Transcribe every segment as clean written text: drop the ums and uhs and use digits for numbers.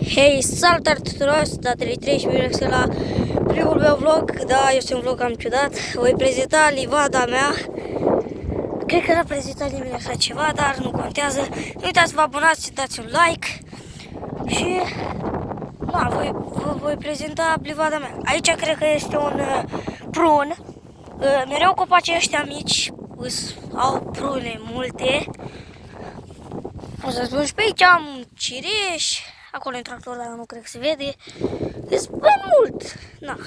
Hei, salutare tuturor, sunt 33 și bine la primul meu vlog. Da, este un vlog cam ciudat. Voi prezenta livada mea. Cred că n-a prezentat nimeni așa ceva, dar nu contează. Nu uitați să vă abonați, să dați un like. Și da, vă voi prezenta livada mea. Aici cred că este un prun. Mereu copacii ăștia mici au prune multe. O să spun și pe aici am cireș. Acolo e un tractor, dar nu cred că se vede. Deci, băi, mult. Na.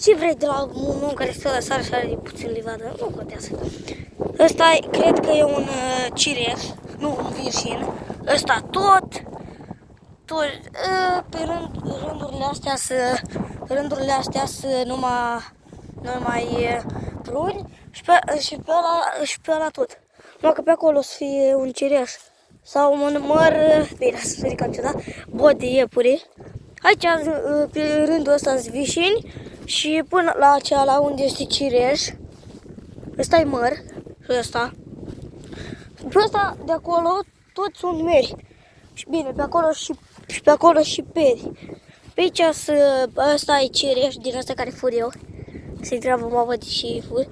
Ce vrei de la un om care stă la sară și are puțin livadă? Nu contează. Ăsta cred că e un cireș, nu un virșin. Ăsta tot pe rândurile astea sunt numai pruni și pe ăla tot. Numai că pe acolo o să fie un cireș sau un măr, bine, să se ridică ciudat, bot de iepure. Aici, pe rândul ăsta sunt vișini și până la cealaltă unde este cireș, ăsta e măr și ăsta. Pe ăsta de acolo toți sunt meri. Și bine, pe acolo și peri. Pe aici ăsta e cireș din ăsta care fur eu. Se întreabă mama de și fur.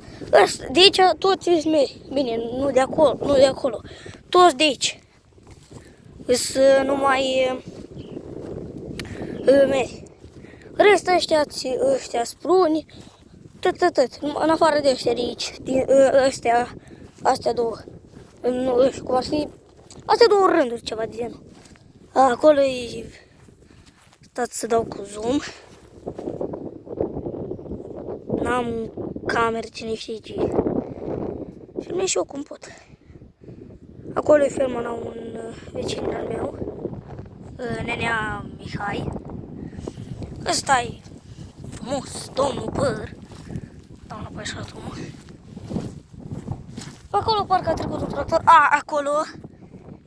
De aici toți sunt meri. Bine, nu de acolo. Toți de aici. Sunt numai meri. Restul ăștia spruni, tot. În afară de ăștia de aici, astea două. Nu știu cum ar fi. Astea două rânduri, ceva de genul. Acolo e. Stați să dau cu zoom. N-am cameră, cine știe ce. Filmez și eu cum pot. Acolo e ferma la un vecin al meu, nenea Mihai. Ăsta e frumos, domnul Păr. Doamna Pășatul, mă. Pe acolo parcă a trecut un tractor. Acolo.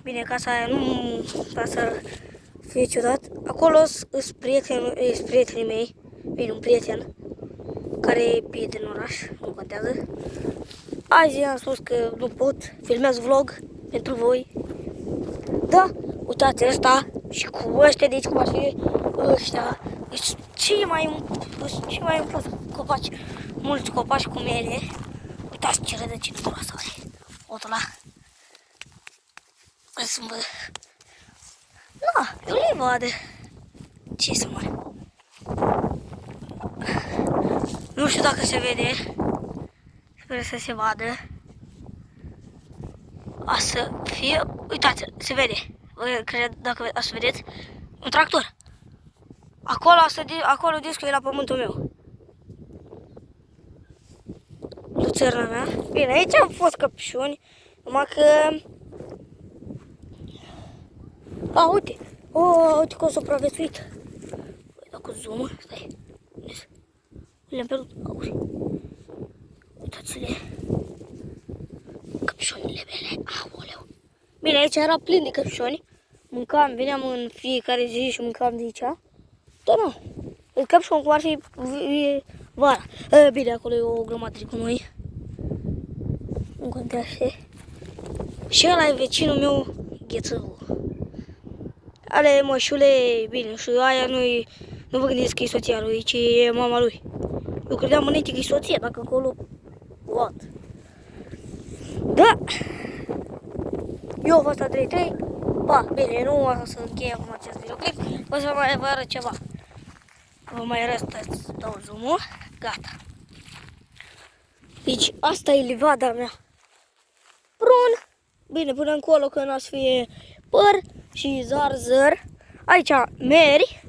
Bine, casa aia nu, ca să fie ciudat. Acolo sunt prietenii mei. Bine, un prieten care e din oraș, nu contează. Azi am spus că nu pot, filmez vlog pentru voi. Da, uitați ăsta și cu ăștia de aici, cum ar fi ăștia. Deci ce mai umplut copaci, mulți copaci cu mele. Uitați ce rădăcină groasă are. Otul ăla. Da, e o livadă. Ce să mare. Nu știu dacă se vede. Sper să se vadă. A să fie. Uitați, se vede. Cred dacă să vedeți. Un tractor. Acolo discul e la pământul meu. Luțărna mea. Bine, aici am fost căpșuni. Numai că. Uite. Uite cum s-a supraviețuit. Uite cu zoom. Stai. Le-am pierdut. Auzi. Uitați-le. Căpșunile mele. Aoleu. Bine, aici era plin de căpșuni. Veneam în fiecare zi și mâncam de aici. Dar nu. Căpșuni cum ar fi vara. Bine, acolo e o grămadă de gunoi. Nu contează. Și ăla e vecinul meu, Ghețău. Ale mășule, bine, și aia nu vă gândiți că e soția lui, ci e mama lui. Eu credeam înainte că e soția, dacă acolo. What? Da! Eu am fost la 33. Bine, nu o să închei acum acest videoclip. O să vă arăt ceva. Vă mai arăt, să dau zoom-ul. Gata. Deci asta e livada mea. Prun. Bine, până încolo când o să fie păr și zarzăr. Aici meri.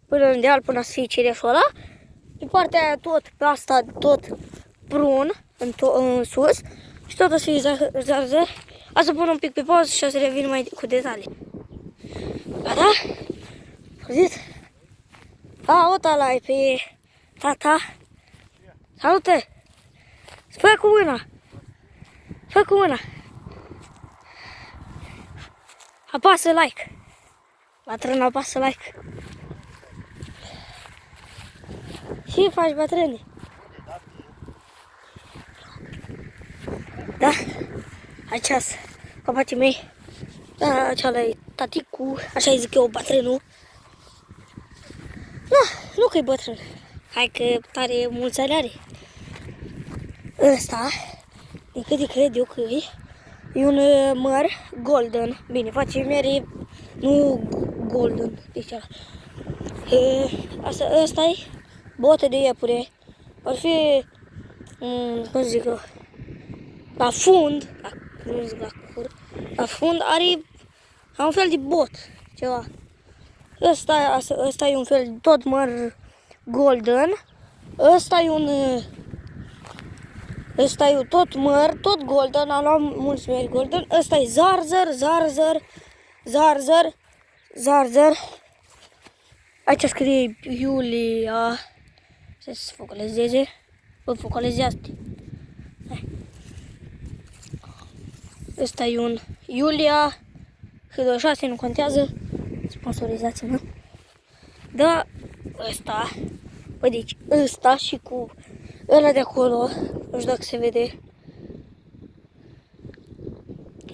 Până în deal, până să fie cireșul ăla. Pe partea aia tot, pe asta tot prun în sus. Și tot o să fie zarzăr. O să pun un pic pe pauză și o să revin mai cu detalii. Gata? Auzit? Ăsta ăla e pe tata. Salută! Fă cu mâna! Fă cu mâna! Apasă like! Bătrân, apasă like! Ce faci, bătrâne? Da? Aici copacii mei. Da, cealaltă taticu, așa îi zic eu, bătrânul. Nu că e bătrân. Hai că tare mulți ani are. Ăsta, din câte cred eu că e un măr golden. Bine, face mere, nu golden. Deci asta e botă de iepure. Ar fi, cum zic eu, la fund, nu zic la cur, la fund are un fel de bot, ceva. Ăsta e un fel tot măr golden. Ăsta e tot măr, tot golden, am luat mulți mări golden. Ăsta e zarzăr. Aici scrie Iulia. Să se focalizeze. Bă, focalizează. Ăsta e un Iulia H26, nu contează. Sponsorizați-mă. Da, ăsta. Bă, deci ăsta și cu ăla de acolo, nu știu dacă se vede.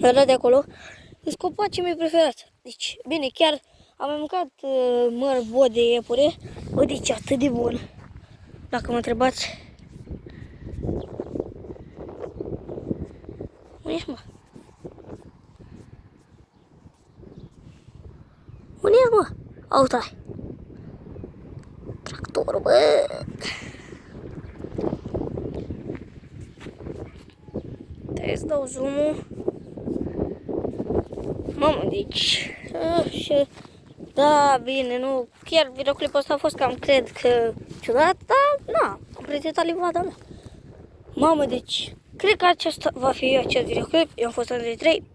Ăla de acolo, sunt copacii mei preferați. Deci, bine, chiar am mâncat măr bot de iepure. Bă, deci atât de bun. Dacă mă întrebați. Unde ești, mă? Unde ești, mă? Autai. Tractorul, bă. Trebuie să dau zoom-ul. Mamă, deci... Și... Da, bine, nu... Chiar videoclipul ăsta a fost cam, cred că... ciudat, dar, na, am prezentat livada mea. Mamă, deci... Cred că acesta va fi acest videoclip. Eu am fost Andrei 3. Pa!